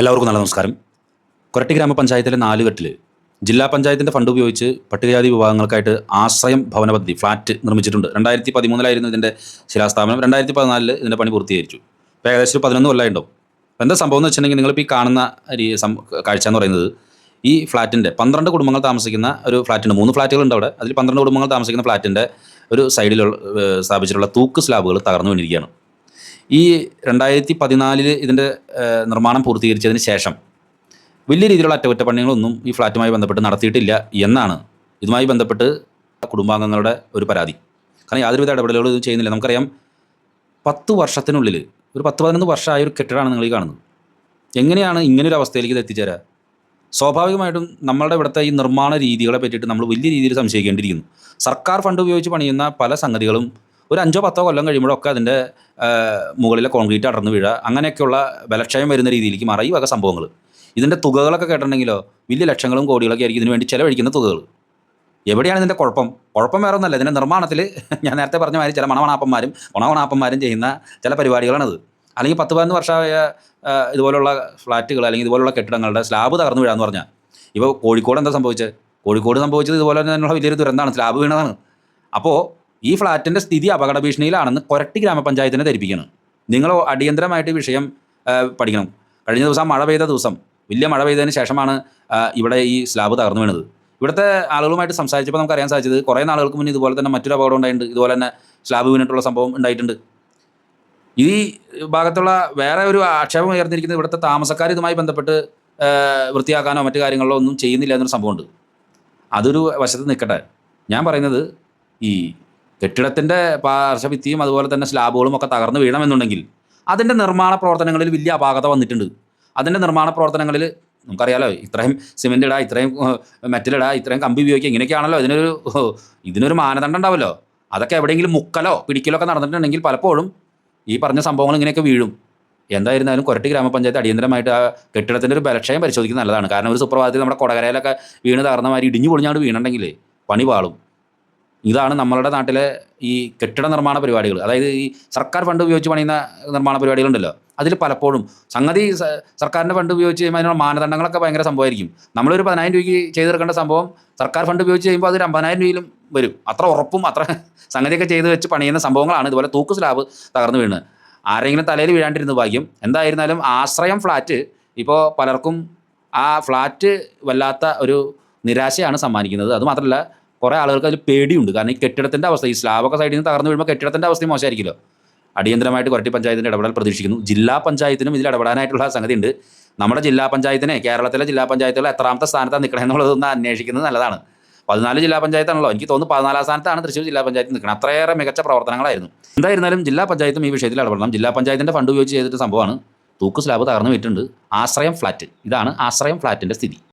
എല്ലാവർക്കും നല്ല നമസ്കാരം. കൊരട്ടി ഗ്രാമപഞ്ചായത്തിലെ 4 കെട്ടിൽ ജില്ലാ പഞ്ചായത്തിൻ്റെ ഫണ്ട് ഉപയോഗിച്ച് പട്ടികജാതി വിഭാഗങ്ങൾക്കായിട്ട് ആശ്രയം ഭവന പദ്ധതി ഫ്ലാറ്റ് നിർമ്മിച്ചിട്ടുണ്ട്. 2013 ഇതിൻ്റെ ശിലാസ്ഥാപനം. 2014 ഇതിൻ്റെ പണി പൂർത്തീകരിച്ചു. ഇപ്പോൾ ഏകദേശം 11 കൊല്ലമായിട്ടുണ്ടാവും. അപ്പോൾ എന്താ സംഭവം എന്ന് വെച്ചിട്ടുണ്ടെങ്കിൽ നിങ്ങളിപ്പോൾ ഈ കാണുന്ന കാഴ്ച എന്ന് പറയുന്നത് ഈ ഫ്ലാറ്റിൻ്റെ 12 കുടുംബങ്ങൾ താമസിക്കുന്ന ഒരു ഫ്ലാറ്റുണ്ട്. 3 ഫ്ലാറ്റുകളുണ്ട് അവിടെ. അതിൽ 12 കുടുംബങ്ങൾ താമസിക്കുന്ന ഫ്ലാറ്റിൻ്റെ ഒരു സൈഡിലുള്ള സ്ഥാപിച്ചിട്ടുള്ള തൂക്ക് സ്ലാബുകൾ തകർന്നു വീണിരിക്കുകയാണ്. ഈ 2014 ഇതിൻ്റെ നിർമ്മാണം പൂർത്തീകരിച്ചതിന് ശേഷം വലിയ രീതിയിലുള്ള അറ്റകുറ്റപ്പണികളൊന്നും ഈ ഫ്ലാറ്റുമായി ബന്ധപ്പെട്ട് നടത്തിയിട്ടില്ല എന്നാണ് ഇതുമായി ബന്ധപ്പെട്ട് കുടുംബാംഗങ്ങളുടെ ഒരു പരാതി. കാരണം യാതൊരുവിധ ഇടപെടലുകളും ഇത് ചെയ്യുന്നില്ല. നമുക്കറിയാം 10 വർഷത്തിനുള്ളിൽ ഒരു 10-11 വർഷമായ ഒരു കെട്ടിടമാണ് നിങ്ങൾ ഈ കാണുന്നത്. എങ്ങനെയാണ് ഇങ്ങനൊരു അവസ്ഥയിലേക്ക് ഇത് എത്തിച്ചേരുക? സ്വാഭാവികമായിട്ടും നമ്മളുടെ ഇവിടുത്തെ ഈ നിർമ്മാണ രീതികളെ പറ്റിയിട്ട് നമ്മൾ വലിയ രീതിയിൽ സംശയിക്കേണ്ടിയിരിക്കുന്നു. സർക്കാർ ഫണ്ട് ഉപയോഗിച്ച് പണിയുന്ന പല സംഗതികളും ഒരു 5-10 കൊല്ലം കഴിയുമ്പോഴൊക്കെ അതിൻ്റെ മുകളിലെ കോൺക്രീറ്റ് അടർന്നു വീഴുക, അങ്ങനെയൊക്കെയുള്ള ബലക്ഷയം വരുന്ന രീതിയിലേക്ക് മാറി ഈ വക സംഭവങ്ങൾ. ഇതിൻ്റെ തുകകളൊക്കെ കേട്ടിട്ടുണ്ടെങ്കിലോ വലിയ ലക്ഷങ്ങളും കോടികളൊക്കെ ആയിരിക്കും ഇതിനു വേണ്ടി ചിലവഴിക്കുന്ന തുകകൾ. എവിടെയാണ് ഇതിൻ്റെ കുഴപ്പം? വേറെ ഒന്നല്ല. ഇതിൻ്റെ നിർമ്മാണത്തിൽ ഞാൻ നേരത്തെ പറഞ്ഞ മാതിരി ചില മണവണാപ്പന്മാരും ചെയ്യുന്ന ചില പരിപാടികളാണിത്. അല്ലെങ്കിൽ 10-11 വർഷമായ ഇതുപോലുള്ള ഫ്ലാറ്റുകൾ അല്ലെങ്കിൽ ഇതുപോലുള്ള കെട്ടിടങ്ങളുടെ സ്ലാബ് തകർന്നു വീഴാന്ന് പറഞ്ഞാൽ ഇപ്പോൾ കോഴിക്കോട് എന്താ സംഭവിച്ചത്? കോഴിക്കോട് സംഭവിച്ചത് ഇതുപോലെ തന്നെയുള്ള വലിയൊരു ദുരന്തമാണ്, സ്ലാബ് വീണതാണ്. അപ്പോൾ ഈ ഫ്ലാറ്റിൻ്റെ സ്ഥിതി അപകട ഭീഷണിയിലാണെന്ന് കൊരട്ടി ഗ്രാമപഞ്ചായത്തിനെ ധരിപ്പിക്കണം. നിങ്ങൾ അടിയന്തരമായിട്ട് ഈ വിഷയം പഠിക്കണം. കഴിഞ്ഞ ദിവസം വലിയ മഴ പെയ്തതിന് ശേഷമാണ് ഇവിടെ ഈ സ്ലാബ് തകർന്നു വീണത്. ഇവിടുത്തെ ആളുകളുമായിട്ട് സംസാരിച്ചപ്പോൾ നമുക്ക് അറിയാൻ സാധിച്ചത് കുറേ നാളുകൾക്ക് മുന്നേ ഇതുപോലെ തന്നെ മറ്റൊരു അപകടം ഉണ്ടായിട്ടുണ്ട്. ഇതുപോലെ തന്നെ സ്ലാബ് വീണിട്ടുള്ള സംഭവം ഉണ്ടായിട്ടുണ്ട്. ഈ ഭാഗത്തുള്ള വേറെ ഒരു ആക്ഷേപം ഉയർന്നിരിക്കുന്നത് ഇവിടുത്തെ താമസക്കാർ ഇതുമായി ബന്ധപ്പെട്ട് വൃത്തിയാക്കാനോ മറ്റു കാര്യങ്ങളിലോ ഒന്നും ചെയ്യുന്നില്ല എന്നൊരു സംഭവമുണ്ട്. അതൊരു വശത്ത് നിൽക്കട്ടെ. ഞാൻ പറയുന്നത് ഈ കെട്ടിടത്തിൻ്റെ പാർശ്വഭിത്തിയും അതുപോലെ തന്നെ സ്ലാബുകളും ഒക്കെ തകർന്നു വീഴണമെന്നുണ്ടെങ്കിൽ അതിൻ്റെ നിർമ്മാണ പ്രവർത്തനങ്ങളിൽ വലിയ അപാകത വന്നിട്ടുണ്ട്. അതിൻ്റെ നിർമ്മാണ പ്രവർത്തനങ്ങളിൽ നമുക്കറിയാലോ, ഇത്രയും സിമെൻ്റ് ഇടുക, ഇത്രയും മെറ്റലിടുക, ഇത്രയും കമ്പി ഉപയോഗിക്കുക, ഇങ്ങനെയൊക്കെയാണല്ലോ ഇതിനൊരു മാനദണ്ഡം ഉണ്ടാവുമല്ലോ. അതൊക്കെ എവിടെയെങ്കിലും മുക്കലോ പിടിക്കലോ ഒക്കെ നടന്നിട്ടുണ്ടെങ്കിൽ പലപ്പോഴും ഈ പറഞ്ഞ സംഭവങ്ങൾ ഇങ്ങനെയൊക്കെ വീഴും. എന്തായിരുന്നാലും കൊരട്ടി ഗ്രാമപഞ്ചായത്ത് അടിയന്തരമായിട്ട് ആ കെട്ടിടത്തിൻ്റെ ഒരു ബലക്ഷയം പരിശോധിക്കുന്നത് നല്ലതാണ്. കാരണം ഒരു സുപ്രഭാതത്തിൽ നമ്മുടെ കൊടകരയിലൊക്കെ വീണ് തകർന്ന മാതിരി ഇടിഞ്ഞു പൊളിഞ്ഞാണ്ട് വീണുണ്ടെങ്കിൽ പണി പാളും. ഇതാണ് നമ്മളുടെ നാട്ടിലെ ഈ കെട്ടിട നിർമ്മാണ പരിപാടികൾ. അതായത് ഈ സർക്കാർ ഫണ്ട് ഉപയോഗിച്ച് പണിയുന്ന നിർമ്മാണ പരിപാടികളുണ്ടല്ലോ, അതിൽ പലപ്പോഴും സംഗതി സർക്കാരിൻ്റെ ഫണ്ട് ഉപയോഗിച്ച് ചെയ്യുമ്പോൾ അതിനുള്ള മാനദണ്ഡങ്ങളൊക്കെ ഭയങ്കര സംഭവമായിരിക്കും. നമ്മളൊരു 10,000 രൂപയ്ക്ക് ചെയ്തെടുക്കേണ്ട സംഭവം സർക്കാർ ഫണ്ട് ഉപയോഗിച്ച് ചെയ്യുമ്പോൾ അതൊരു 50,000 രൂപയിലും വരും. അത്ര ഉറപ്പും അത്ര സംഗതിയൊക്കെ ചെയ്ത് വെച്ച് പണിയുന്ന സംഭവങ്ങളാണ് ഇതുപോലെ തൂക്ക് സ്ലാബ് തകർന്നു വീണ്. ആരെങ്കിലും തലയിൽ വീഴാണ്ടിരുന്ന ഭാഗ്യം. എന്തായിരുന്നാലും ആശ്രയം ഫ്ലാറ്റ് ഇപ്പോൾ പലർക്കും ആ ഫ്ലാറ്റ് വല്ലാത്ത ഒരു നിരാശയാണ് സമ്മാനിക്കുന്നത്. അതുമാത്രമല്ല കുറേ ആളുകൾക്ക് അതിൽ പേടിയുണ്ട്. കാരണം ഈ കെട്ടിടത്തിൻ്റെ അവസ്ഥ, ഈ സ്ലാബൊക്കെ സൈഡിൽ നിന്ന് തകർന്നു വീഴുമ്പോൾ കെട്ടിടത്തിൻ്റെ അവസ്ഥയും മോശമായിരിക്കുമല്ലോ. അടിയന്തരമായിട്ട് കൊരട്ടി പഞ്ചായത്തിൻ്റെ ഇടപെടൽ പ്രതീക്ഷിക്കുന്നു. ജില്ലാ പഞ്ചായത്തിനും ഇതിൽ ഇടപെടാനായിട്ടുള്ള സംഗതി ഉണ്ട്. നമ്മുടെ ജില്ലാ പഞ്ചായത്തിനെ കേരളത്തിലെ ജില്ലാ പഞ്ചായത്തുകൾ എത്രാമത്തെ സ്ഥാനത്താണ് നിൽക്കണം എന്നുള്ളതൊന്ന് അന്വേഷിക്കുന്നത് നല്ലതാണ്. 14 ജില്ലാ പഞ്ചായത്താണല്ലോ. എനിക്ക് തോന്നുന്നു 14-ാം സ്ഥാനത്താണ് തൃശ്ശൂർ ജില്ലാ പഞ്ചായത്ത് നിൽക്കണം. അത്രയേറെ മികച്ച പ്രവർത്തനങ്ങളായിരുന്നു. എന്തായിരുന്നാലും ജില്ലാ പഞ്ചായത്തും ഈ വിഷയത്തിൽ ഇടപെടണം. ജില്ലാ പഞ്ചായത്തിൻ്റെ ഫണ്ട് ഉപയോഗിച്ച് ചെയ്തിട്ട് സംഭവമാണ്. തൂക്ക് സ്ലാബ് തകർന്നു വീണിട്ടുണ്ട്. ആശ്രയം ഫ്ലാറ്റ്, ഇതാണ് ആശ്രയം ഫ്ലാറ്റിൻ്റെ സ്ഥിതി.